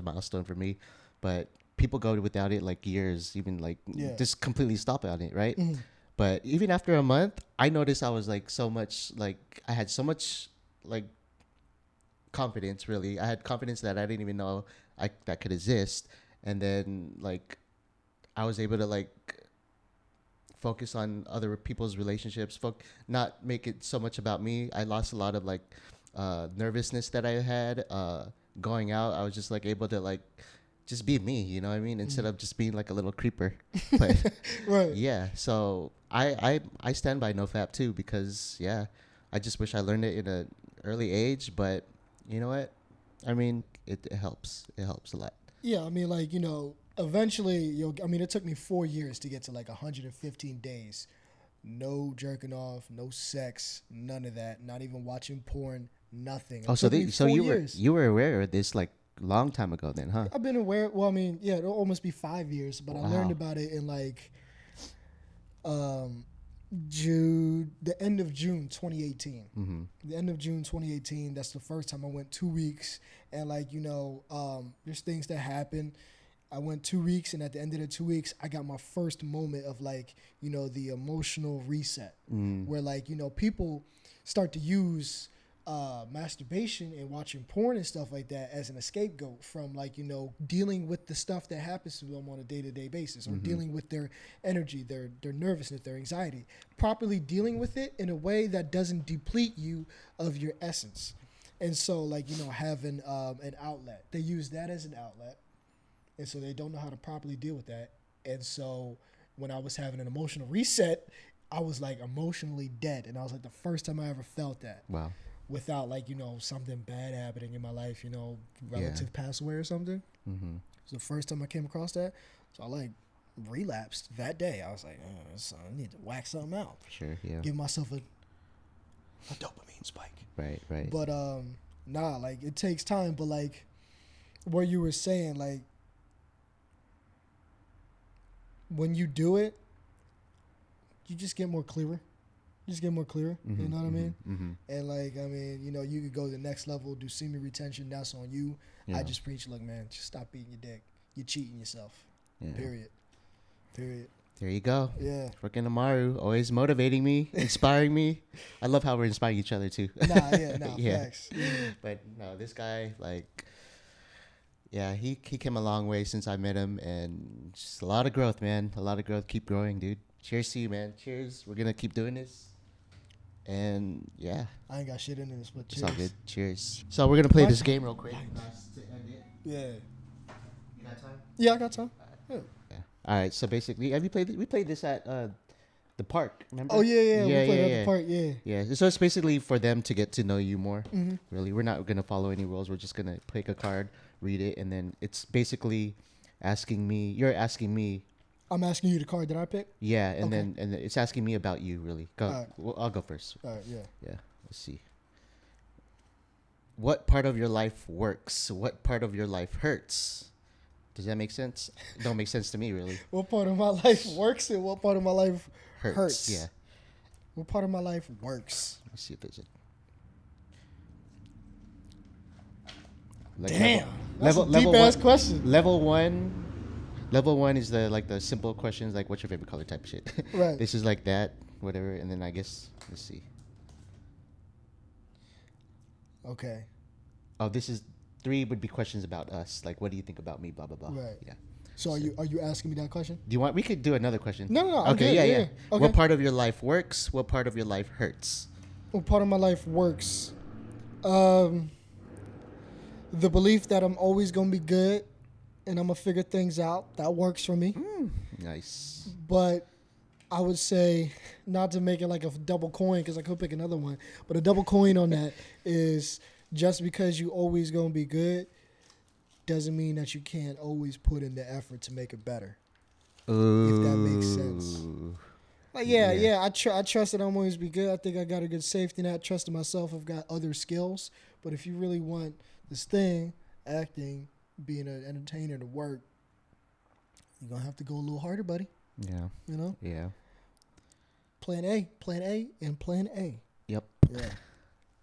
milestone for me, but people go without it years, even just completely stop on it, right? Mm-hmm. But even after a month, I noticed I was I had so much confidence. Really, I had confidence that I didn't even know that could exist, and then I was able to focus on other people's relationships, not make it so much about me. I lost a lot of like nervousness that I had going out. I was just like able to like just be me, you know what I mean, instead of just being like a little creeper. But Right. yeah, so I stand by NoFap too, because yeah, I just wish I learned it in an early age, but you know what, I mean, it helps a lot. Yeah, I mean, like, you know, eventually I mean, it took me 4 years to get to like 115 days. No jerking off, no sex, none of that. Not even watching porn, nothing. It Oh, took me so 4 years. you were aware of this like long time ago then, huh? I've been aware. Well, I mean, yeah, it'll almost be 5 years, but I learned Wow. about it in like um, June, the end of June 2018. Mm-hmm. The end of June 2018. That's the first time I went 2 weeks, and like, you know, there's things that happen. I went 2 weeks, and at the end of the 2 weeks, I got my first moment of like, you know, the emotional reset, where like, you know, people start to use masturbation and watching porn and stuff like that as an scapegoat from like, you know, dealing with the stuff that happens to them on a day-to-day basis, or dealing with their energy, their nervousness, their anxiety, properly dealing with it in a way that doesn't deplete you of your essence. And so like, you know, having an outlet, they use that as an outlet. And so they don't know how to properly deal with that. And so when I was having an emotional reset, I was like emotionally dead. And I was like the first time I ever felt that. Wow. Without like, you know, something bad happening in my life, you know, relative pass away or something. Mm-hmm. It's the first time I came across that. So I like relapsed that day. I was like, so I need to whack something out. Sure, yeah. Give myself a dopamine spike. Right. But nah, like it takes time. But like what you were saying, like, when you do it, you just get more clearer. You just get more clearer. Mm-hmm, You know what I mean? Mm-hmm. And like, I mean, you know, you could go to the next level, do semen retention. That's on you. Yeah. I just preach, look, man, just stop beating your dick. You're cheating yourself. Yeah. Period. There you go. Yeah. Freaking Amaru, always motivating me, inspiring me. I love how we're inspiring each other too. Yeah. Facts. Yeah. But no, this guy, like, yeah, he came a long way since I met him, and just a lot of growth, man. A lot of growth. Keep growing, dude. Cheers to you, man. Cheers. We're gonna keep doing this. And yeah, I ain't got shit in this, but it's cheers. all good. Cheers. So we're gonna play this game real quick. Yeah. You got time? Yeah, I got time. Yeah. Yeah. All right. So basically, have you played? We played this at the park. Remember? Oh yeah. We played at yeah. the park. Yeah. Yeah. So it's basically for them to get to know you more. Mm-hmm. Really, we're not gonna follow any rules. We're just gonna pick a card, read it, and then it's basically asking me. You're asking me. I'm asking you the card that I picked. Yeah, and Okay. then it's asking me about you. Really, go. All right. Well, I'll go first. All right. Yeah. Yeah. Let's see. What part of your life works? What part of your life hurts? Does that make sense? Don't make sense to me, really. What part of my life works and what part of my life hurts? Yeah. What part of my life works? Let me see if there's a. Damn. That's a deep ass question. Level one. Level one is the simple questions, like what's your favorite color type of shit. Right. This is like that, whatever, and then I guess let's see. Okay. Oh, this is 3 would be questions about us, like what do you think about me, blah blah blah. Right. Yeah. So are you asking me that question? Do you want? We could do another question. No. I'm Okay. good, Yeah. Okay. What part of your life works? What part of your life hurts? What part of my life works? The belief that I'm always gonna be good and I'm gonna figure things out. That works for me. Nice. But I would say, not to make it like a double coin, because I could pick another one, but a double coin on that is just because you always gonna be good doesn't mean that you can't always put in the effort to make it better. Ooh. If that makes sense. Like, yeah, I trust that I'm always be good. I think I got a good safety net. I trust in myself. I've got other skills. But if you really want this thing, acting, being an entertainer, to work, you're going to have to go a little harder, buddy. Yeah. You know? Yeah. Plan A, and plan A. Yep. Yeah.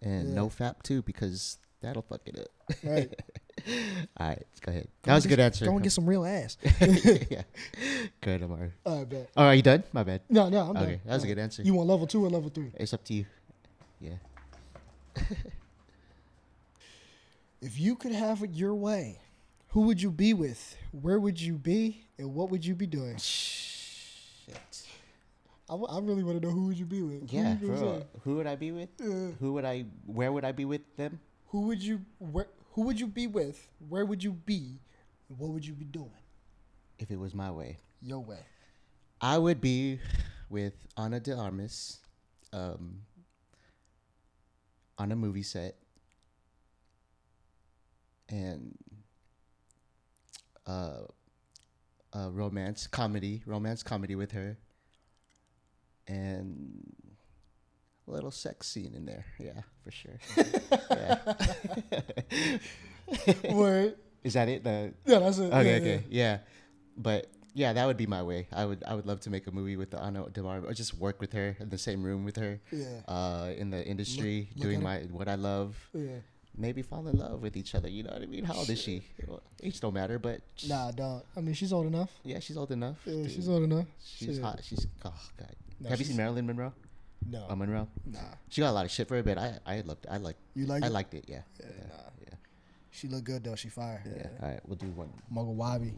And NoFap too, because that'll fuck it up. Right. All right, go ahead. That was a good answer. Go and get some real ass. Yeah. Good, Amaru. All right, bet. Oh, are you done? My bad. No, I'm done. Okay, that was a good answer. You want level 2 or level 3? It's up to you. Yeah. If you could have it your way, who would you be with? Where would you be? And what would you be doing? Shit. I really want to know who would you be with. Yeah, who, you gonna bro. say? Who would I be with? Yeah. Where would I be with them? Who would you be with? Where would you be? What would you be doing? If it was my way. Your way. I would be with Ana de Armas on a movie set and a romance comedy with her and a little sex scene in there. Yeah, for sure. Yeah. Word. Is that it? Yeah, that's it. Okay. Yeah. But yeah, that would be my way. I would love to make a movie with the Ana de Armas or just work with her in the same room with her. Yeah. In the industry, Look doing at what I love. Yeah. Maybe fall in love with each other. You know what I mean? How old is she? Well, age don't matter, but Nah, don't. I mean, she's old enough. yeah, she's old enough. Yeah, dude. she's old enough. She's Shit. hot. She's oh god. No, Have you seen Marilyn Monroe? No. Monroe. Nah. She got a lot of shit for it, but I You like it? liked it. Yeah. Yeah, Yeah. nah. Yeah. She look good though. She fire. Yeah. All right, we'll do one. Muggle Wabi.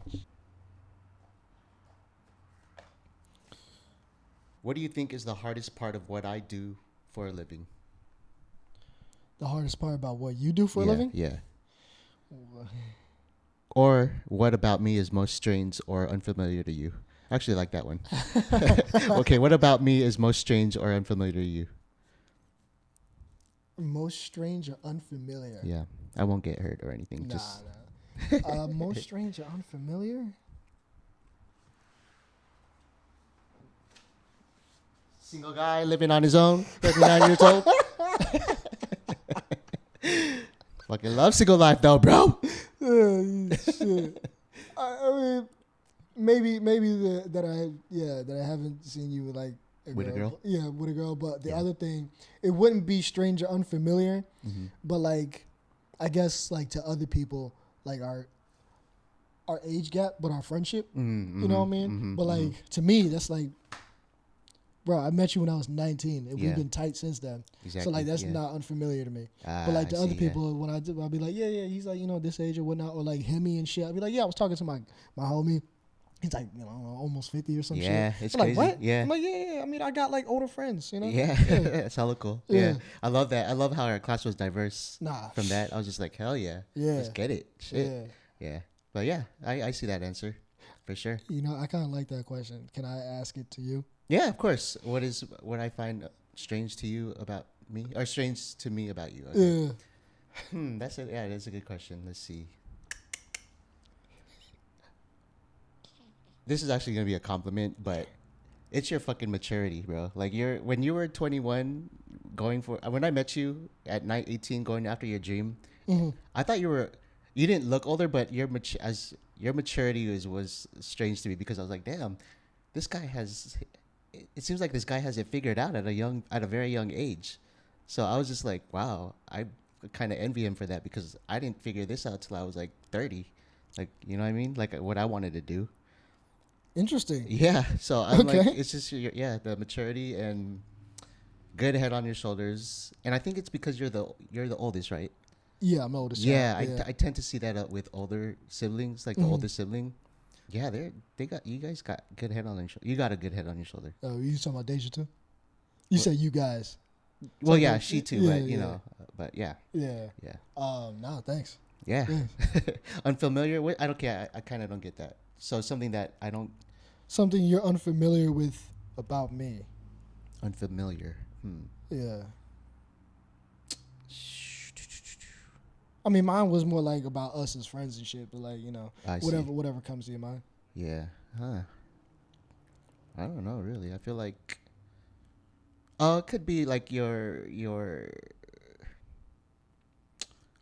What do you think is the hardest part of what I do for a living? The hardest part about what you do for a living? Yeah. Or what about me is most strange or unfamiliar to you? I actually like that one. Okay, what about me is most strange or unfamiliar to you? Most strange or unfamiliar? Yeah, I won't get hurt or anything. Nah. Most strange or unfamiliar? Single guy living on his own, 39 years old. Fucking love single life though, bro. Shit. I mean, maybe that I haven't seen you with like With a girl? Yeah, with a girl. But the Yeah. other thing, it wouldn't be strange or unfamiliar, Mm-hmm. but like, I guess like to other people, like our age gap, but our friendship. Mm-hmm. You know what I mean? Mm-hmm. But like to me, that's like, bro, I met you when I was 19, and Yeah. we've been tight since then. Exactly. So like that's yeah. not unfamiliar to me. Ah, But like to I other see, yeah. people, when I'll be like, yeah, he's like, this age or whatnot, or like Hemi and shit. I'll be like, yeah, I was talking to my homie. He's like, almost 50 or some shit. Yeah, it's I'm like, crazy. what? Yeah. I'm like, yeah. I mean, I got like older friends, Yeah, it's hella cool. Yeah. Yeah. I love that. I love how our class was diverse. Nah. From that, I was just like, hell yeah. Yeah. Let's get it. Shit. Yeah. Yeah. But yeah, I see that answer for sure. I kind of like that question. Can I ask it to you? Yeah, of course. What I find strange to you about me, or strange to me about you? Okay. Yeah. That's it. Yeah, that's a good question. Let's see. This is actually gonna be a compliment, but it's your fucking maturity, bro. Like when you were 21, when I met you at night 18, going after your dream, Mm-hmm. I thought you didn't look older, but your maturity was strange to me because I was like, damn, this guy has. It seems like this guy has it figured out at a very young age. So I was just like, wow, I kind of envy him for that because I didn't figure this out till I was like 30. Like, you know what I mean? Like what I wanted to do. Interesting. Yeah. So I'm Okay. like, it's just the maturity and good head on your shoulders. And I think it's because you're the oldest, right? Yeah, I'm the oldest. Yeah, child. I tend to see that with older siblings, like the Mhm. oldest sibling. Yeah, you guys got good head on your shoulder. You got a good head on your shoulder. Oh, you talking about Deja too? You said you guys. Well, yeah, like- she too, yeah, but yeah. But yeah, Yeah. yeah, No, thanks. yeah. Yeah. Unfamiliar with? I don't care. I kind of don't get that. So something that I don't Something you're unfamiliar with about me. unfamiliar. Yeah. I mean, mine was more like about us as friends and shit, but like, I see. whatever comes to your mind. Yeah. Huh. I don't know, really. I feel like it could be like your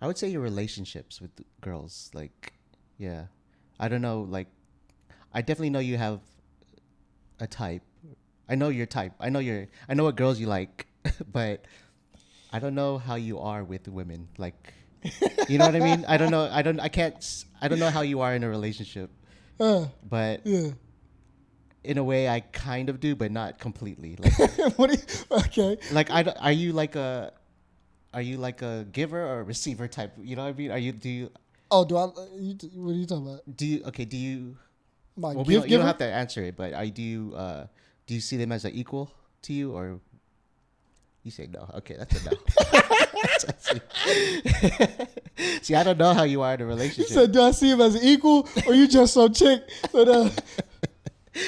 I would say your relationships with girls. Like, yeah. I don't know, like I definitely know you have a type. I know your type. I know what girls you like, but I don't know how you are with women. Like, you know what I mean? I don't know. I don't know how you are in a relationship. But Yeah. in a way I kind of do, but not completely. Like, Okay. like are you like a giver or a receiver type? You know what I mean? Do you Oh, what are you talking about? do you My well, gift you don't giver? have to answer it, but do you do you see them as an equal to you, or you say no? Okay, that's a no. See, I don't know how you are in a You relationship. said, do I see him as an equal or you just some chick? So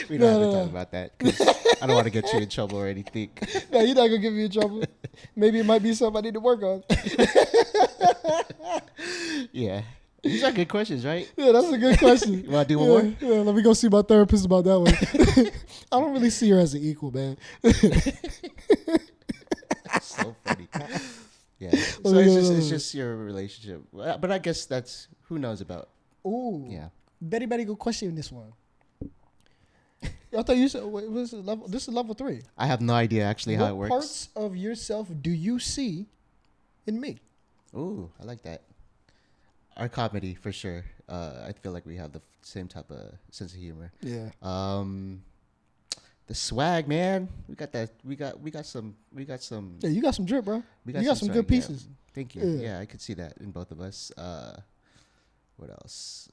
We don't have to talk about that 'cause I don't want to get you in trouble or anything. no, you're not gonna get me in trouble. Maybe it might be something I need to work on. Yeah. These are good questions, right? Yeah, that's a good question. You want to do one more? Yeah, let me go see my therapist about that one. I don't really see her as an equal, man. So funny. Yeah. So it's just your relationship. But I guess that's who knows about. Ooh. Yeah. Very, very good question in this one. I thought you said this is level 3. I have no idea actually how it What works. parts of yourself do you see in me? Ooh, I like that. Our comedy for sure. I feel like we have the same type of sense of humor. Yeah. The swag, man. We got that. We got some. Yeah, you got some drip, bro. We You got some swag, good pieces. Yeah. Thank you. Yeah. Yeah, I could see that in both of us. What else?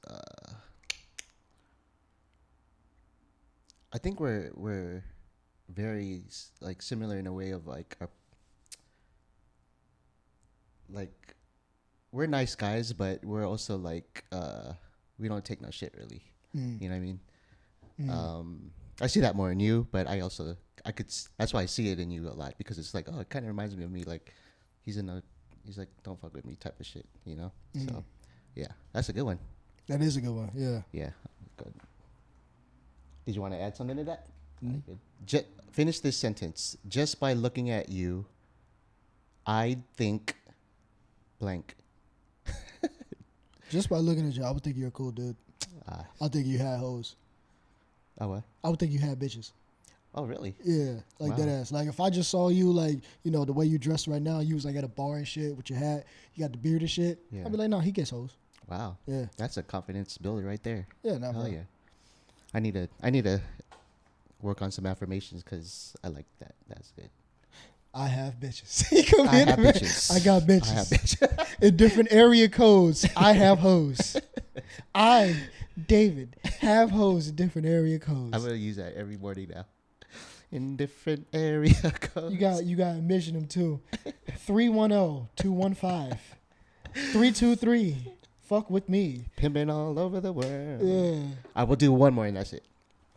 I think we're very like similar in a way of like like we're nice guys, but we're also like we don't take no shit really. Mm. You know what I mean? Mm. I see that more in you, but that's why I see it in you a lot because it's like, oh, it kind of reminds me of me. Like he's like, don't fuck with me type of shit, you know? Mm. So yeah, that's a good one. That is a good one. Yeah. Yeah, good. Did you want to add something to that? Mm. Finish this sentence. Just by looking at you, I think blank. Just by looking at you, I would think you're a cool dude. I think you had hoes. Oh, what? I would think you had bitches. Oh, really? Yeah, like Wow. that ass. Like if I just saw you, like the way you dressed right now, you was like at a bar and shit with your hat, you got the beard and shit. Yeah. I'd be like, no, he gets hoes. Wow. Yeah, That's a confidence builder right there. yeah, not Hell bro. yeah. I need to work on some affirmations because I like that. That's good. I have bitches. He come I in, have man. bitches. I got bitches. I have bitches. In different area codes, I have hoes. I, David, have hoes in different area codes. I'm gonna use that every morning now. In different area codes. You got to mention them too. 310-215-323. Fuck with me. Pimping all over the world. Yeah. I will do one more and that's it.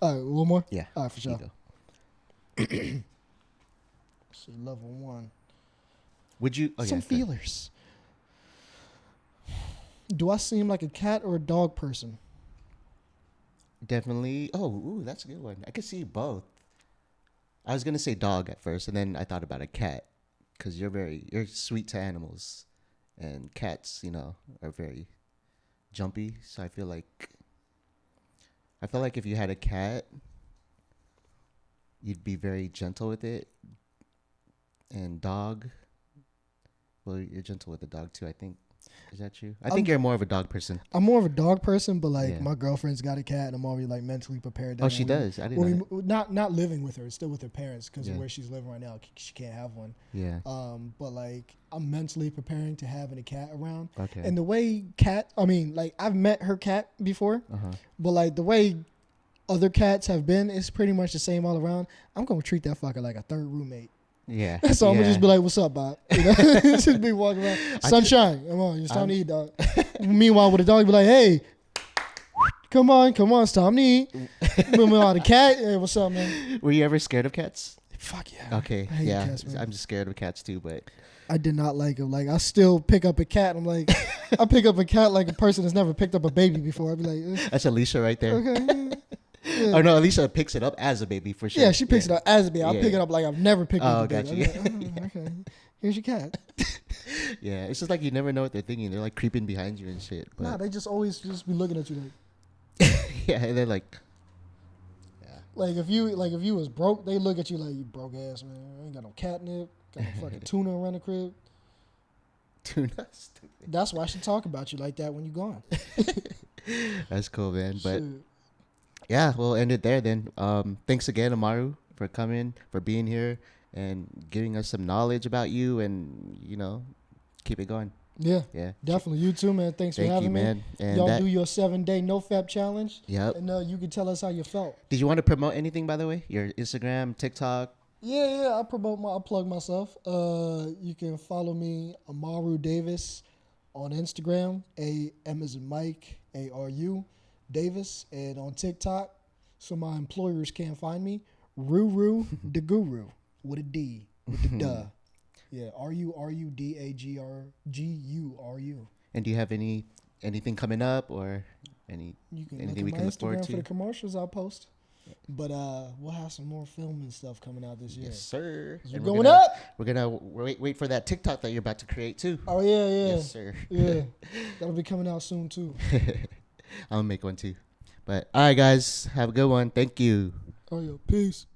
All right, one more? Yeah. All right, for sure. You go. So level 1. Would you? Oh, Some yeah, feelers. Do I seem like a cat or a dog person? Definitely. Oh, ooh, that's a good one. I could see both. I was gonna say dog at first, and then I thought about a cat because you're sweet to animals, and cats, are very jumpy. So I feel like if you had a cat, you'd be very gentle with it. And dog, well, you're gentle with the dog too, I think. Is that true? I think you're more of a dog person. I'm more of a dog person, but like Yeah. my girlfriend's got a cat, and I'm already like mentally prepared. That Oh, she does. I didn't know that. not living with her, still with her parents because Yeah. of where she's living right now. She can't have one. Yeah. But like I'm mentally preparing to having a cat around. Okay. And the way I've met her cat before, Uh-huh. but like the way other cats have been, it's pretty much the same all around. I'm gonna treat that fucker like a third roommate. Yeah. So I'm gonna just be like, "What's up, Bob?" Just be walking around. Sunshine, come on, it's time to eat, dog. Meanwhile, with a dog, be like, "Hey, come on, it's time to eat." Meanwhile, the cat, "Hey, what's up, man?" Were you ever scared of cats? Fuck yeah. Okay. I hate Yeah. cats, man. I'm just scared of cats too, but I did not like him. Like I still pick up a cat. I'm like, I pick up a cat like a person that's never picked up a baby before. I'd be like, that's Alicia right there. okay. Yeah. Oh no, Alicia picks it up as a baby for sure. Yeah, she picks it up as a baby. I'll Yeah. pick it up like I've never picked up a baby. gotcha. I'm like, okay, here's your cat. Yeah, it's just like you never know what they're thinking. They're like creeping behind you and shit. But Nah, they just always just be looking at you like. yeah, and they're like, Like if you was broke, they look at you like you broke ass man. I ain't got no catnip, got no fucking tuna around the crib. tuna. Stupid. That's why she talk about you like that when you gone. That's cool, man. But Shit. yeah, we'll end it there then. Thanks again, Amaru, for coming, for being here, and giving us some knowledge about you, and keep it going. Yeah, Yeah. definitely. You too, man. Thanks for Thank you, having me. man. And Y'all that, do your 7-day NoFap challenge. yep. And you can tell us how you felt. Did you want to promote anything, by the way? Your Instagram, TikTok? Yeah. I plug myself. You can follow me, Amaru Davis, on Instagram. M as in Mike, ARU Davis, and on TikTok. So my employers can't find me. Ruru the Guru with a D with the duh. Yeah, RURUDAGRGURU. And do you have anything coming up or You can look anything at we my can look forward Instagram for the to? commercials I'll post. But we'll have some more filming stuff coming out this year. Yes, sir. 'Cause And we're going up. We're gonna wait for that TikTok that you're about to create too. Oh yeah. Yes, sir. Yeah, that'll be coming out soon too. I'll make one too. But all right, guys, have a good one. Thank you. Oh yeah, peace.